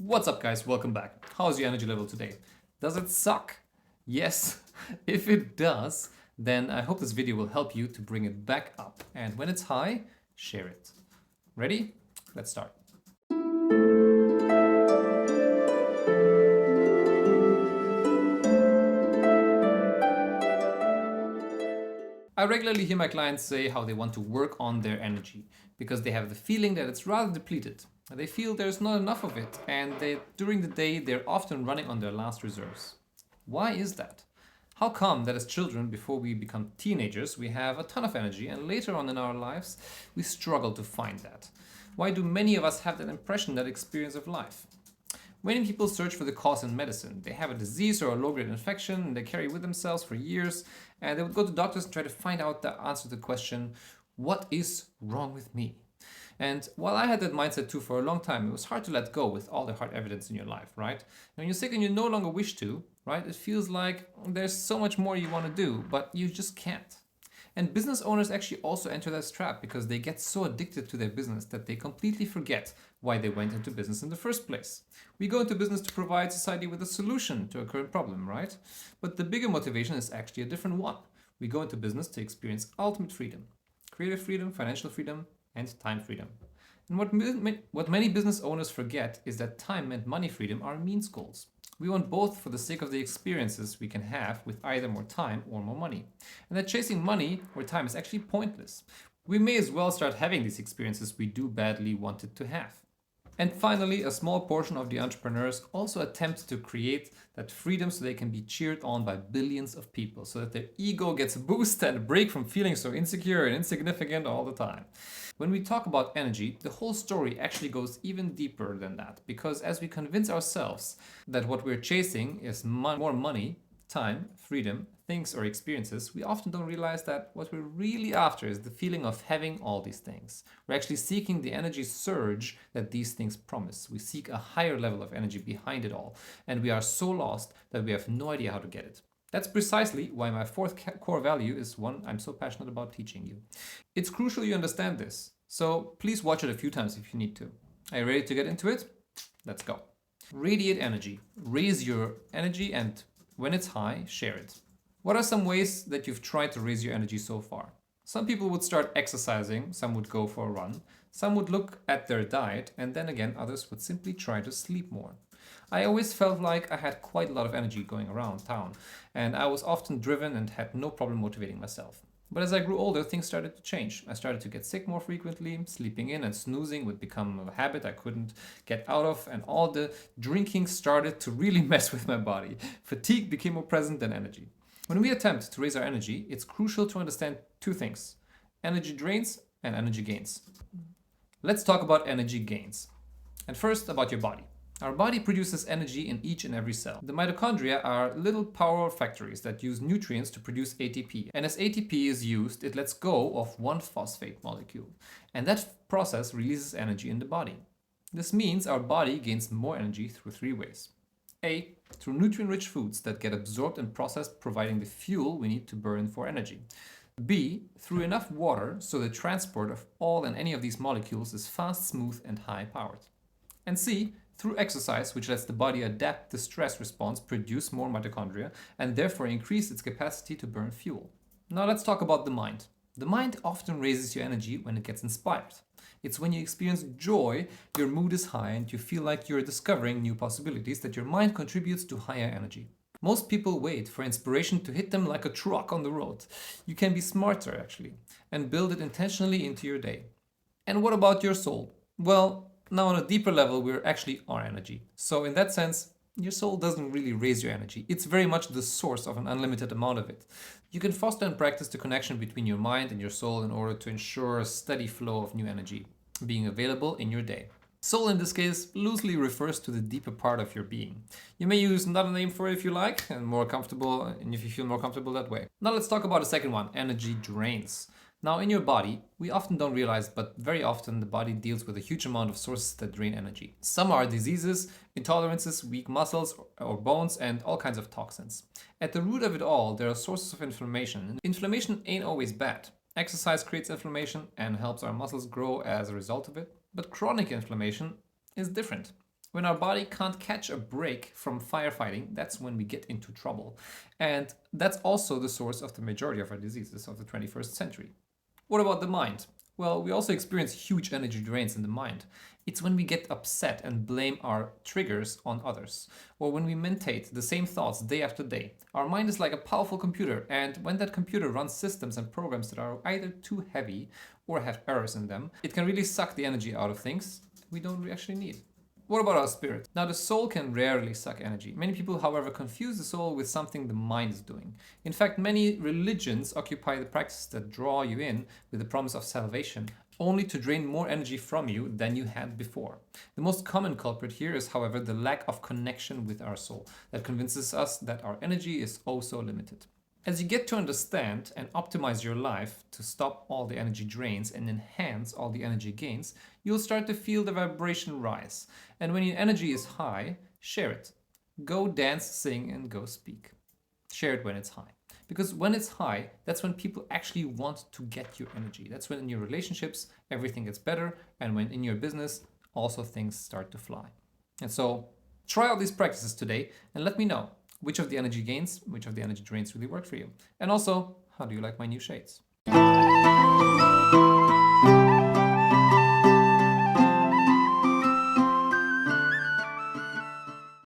What's up, guys? Welcome back. How's your energy level today? Does it suck? Yes. If it does, then I hope this video will help you to bring it back up. And when it's high, share it. Ready? Let's start. I regularly hear my clients say how they want to work on their energy because they have the feeling that it's rather depleted. They feel there's not enough of it, and during the day they're often running on their last reserves. Why is that? How come that as children, before we become teenagers, we have a ton of energy, and later on in our lives we struggle to find that? Why do many of us have that impression, that experience of life? Many people search for the cause in medicine. They have a disease or a low-grade infection and they carry it with themselves for years, and they would go to doctors and try to find out the answer to the question, what is wrong with me? And while I had that mindset too for a long time, it was hard to let go with all the hard evidence in your life, right? When you're sick and you no longer wish to, right, it feels like there's so much more you want to do, but you just can't. And business owners actually also enter this trap because they get so addicted to their business that they completely forget why they went into business in the first place. We go into business to provide society with a solution to a current problem, right? But the bigger motivation is actually a different one. We go into business to experience ultimate freedom, creative freedom, financial freedom, and time freedom. And what many business owners forget is that time and money freedom are means goals. We want both for the sake of the experiences we can have with either more time or more money. And that chasing money or time is actually pointless. We may as well start having these experiences we do badly want it to have. And finally, a small portion of the entrepreneurs also attempt to create that freedom so they can be cheered on by billions of people, so that their ego gets a boost and a break from feeling so insecure and insignificant all the time. When we talk about energy, the whole story actually goes even deeper than that, because as we convince ourselves that what we're chasing is more money, time, freedom, things or experiences, we often don't realize that what we're really after is the feeling of having all these things. We're actually seeking the energy surge that these things promise. We seek a higher level of energy behind it all, and we are so lost that we have no idea how to get it. That's precisely why my fourth core value is one I'm so passionate about teaching you. It's crucial you understand this, so please watch it a few times if you need to. Are you ready to get into it? Let's go. Radiate energy. Raise your energy, and when it's high, share it. What are some ways that you've tried to raise your energy so far? Some people would start exercising, some would go for a run, some would look at their diet, and then again others would simply try to sleep more. I always felt like I had quite a lot of energy going around town, and I was often driven and had no problem motivating myself. But as I grew older, things started to change. I started to get sick more frequently, sleeping in and snoozing would become a habit I couldn't get out of, and all the drinking started to really mess with my body. Fatigue became more present than energy. When we attempt to raise our energy, it's crucial to understand two things: energy drains and energy gains. Let's talk about energy gains. And first, about your body. Our body produces energy in each and every cell. The mitochondria are little power factories that use nutrients to produce ATP. And as ATP is used, it lets go of one phosphate molecule. And that process releases energy in the body. This means our body gains more energy through three ways. A, through nutrient-rich foods that get absorbed and processed, providing the fuel we need to burn for energy. B, through enough water so the transport of all and any of these molecules is fast, smooth, and high-powered. And C, through exercise, which lets the body adapt the stress response, produce more mitochondria, and therefore increase its capacity to burn fuel. Now let's talk about the mind. The mind often raises your energy when it gets inspired. It's when you experience joy, your mood is high, and you feel like you're discovering new possibilities that your mind contributes to higher energy. Most people wait for inspiration to hit them like a truck on the road. You can be smarter, actually, and build it intentionally into your day. And what about your soul? Well, now on a deeper level, we're actually our energy. So in that sense, your soul doesn't really raise your energy. It's very much the source of an unlimited amount of it. You can foster and practice the connection between your mind and your soul in order to ensure a steady flow of new energy being available in your day. Soul in this case loosely refers to the deeper part of your being. You may use another name for it if you like, and if you feel more comfortable that way. Now let's talk about the second one, energy drains. Now in your body, we often don't realize, but very often the body deals with a huge amount of sources that drain energy. Some are diseases, intolerances, weak muscles or bones, and all kinds of toxins. At the root of it all, there are sources of inflammation. Inflammation ain't always bad. Exercise creates inflammation and helps our muscles grow as a result of it. But chronic inflammation is different. When our body can't catch a break from firefighting, that's when we get into trouble. And that's also the source of the majority of our diseases of the 21st century. What about the mind? Well, we also experience huge energy drains in the mind. It's when we get upset and blame our triggers on others, or when we mentate the same thoughts day after day. Our mind is like a powerful computer, and when that computer runs systems and programs that are either too heavy or have errors in them, it can really suck the energy out of things we don't actually need. What about our spirit? Now, the soul can rarely suck energy. Many people, however, confuse the soul with something the mind is doing. In fact, many religions occupy the practices that draw you in with the promise of salvation, only to drain more energy from you than you had before. The most common culprit here is, however, the lack of connection with our soul that convinces us that our energy is oh so limited. As you get to understand and optimize your life to stop all the energy drains and enhance all the energy gains, you'll start to feel the vibration rise. And when your energy is high, share it. Go dance, sing, and go speak. Share it when it's high. Because when it's high, that's when people actually want to get your energy. That's when in your relationships, everything gets better. And when in your business, also things start to fly. And so try out these practices today and let me know which of the energy gains, which of the energy drains really work for you. And also, how do you like my new shades?